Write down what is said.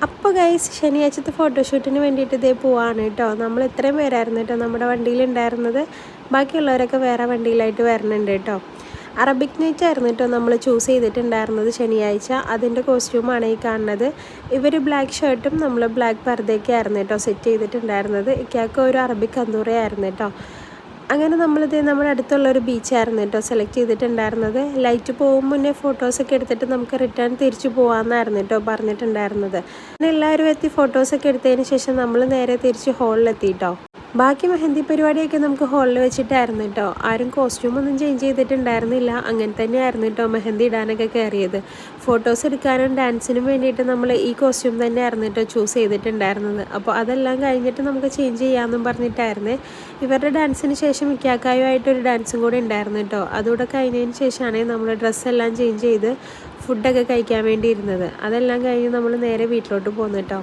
അപ്പോൾ ഗൈസ് ശനിയാഴ്ചത്തെ ഫോട്ടോഷൂട്ടിന് വേണ്ടിയിട്ട് ഇതേ പോവാണ് കേട്ടോ. നമ്മൾ ഇത്രയും പേരായിരുന്നു കേട്ടോ നമ്മുടെ വണ്ടിയിലുണ്ടായിരുന്നത്. ബാക്കിയുള്ളവരൊക്കെ വേറെ വണ്ടിയിലായിട്ട് വരുന്നുണ്ട് കേട്ടോ. അറബിക് നൈറ്റ് ആയിരുന്നു കേട്ടോ നമ്മൾ ചൂസ് ചെയ്തിട്ടുണ്ടായിരുന്നത് ശനിയാഴ്ച. അതിൻ്റെ കോസ്റ്റ്യൂമാണ് ഈ കാണുന്നത്. ഇവർ ബ്ലാക്ക് ഷർട്ടും നമ്മൾ ബ്ലാക്ക് പർദ്ദയൊക്കെ ആയിരുന്നു കേട്ടോ സെറ്റ് ചെയ്തിട്ടുണ്ടായിരുന്നത്. ഇക്കാക്ക് ഒരു അറബിക് കന്തൂറയായിരുന്നു കേട്ടോ. അങ്ങനെ നമ്മളിത് നമ്മുടെ അടുത്തുള്ളൊരു ബീച്ചായിരുന്നു കേട്ടോ സെലക്ട് ചെയ്തിട്ടുണ്ടായിരുന്നത്. ലൈറ്റ് പോകും മുന്നേ ഫോട്ടോസൊക്കെ എടുത്തിട്ട് നമുക്ക് റിട്ടേൺ തിരിച്ചു പോകാമെന്നായിരുന്നു കേട്ടോ പറഞ്ഞിട്ടുണ്ടായിരുന്നത്. അങ്ങനെ എല്ലാവരും എത്തി ഫോട്ടോസൊക്കെ എടുത്തതിന് ശേഷം നമ്മൾ നേരെ തിരിച്ച് ഹോളിലെത്തി കേട്ടോ. ബാക്കി മെഹന്തി പരിപാടിയൊക്കെ നമുക്ക് ഹോളിൽ വെച്ചിട്ടായിരുന്നു കേട്ടോ. ആരും കോസ്റ്റ്യൂമൊന്നും ചേഞ്ച് ചെയ്തിട്ടുണ്ടായിരുന്നില്ല. അങ്ങനെ തന്നെയായിരുന്നു കേട്ടോ മെഹന്തി ഇടാനൊക്കെ കയറിയത്. ഫോട്ടോസ് എടുക്കാനും ഡാൻസിനും വേണ്ടിയിട്ട് നമ്മൾ ഈ കോസ്റ്റ്യൂം തന്നെയായിരുന്നു കേട്ടോ ചൂസ് ചെയ്തിട്ടുണ്ടായിരുന്നത്. അപ്പോൾ അതെല്ലാം കഴിഞ്ഞിട്ട് നമുക്ക് ചേഞ്ച് ചെയ്യാമെന്നും പറഞ്ഞിട്ടായിരുന്നേ. ഇവരുടെ ഡാൻസിന് ശേഷം ഇക്കാക്കായുമായിട്ടൊരു ഡാൻസും കൂടി ഉണ്ടായിരുന്നു കേട്ടോ. അതുകൂടെ കഴിഞ്ഞതിന് ശേഷമാണ് നമ്മൾ ഡ്രസ്സെല്ലാം ചേഞ്ച് ചെയ്ത് ഫുഡൊക്കെ കഴിക്കാൻ വേണ്ടി ഇരുന്നത്. അതെല്ലാം കഴിഞ്ഞ് നമ്മൾ നേരെ വീട്ടിലോട്ട് പോന്നു കേട്ടോ.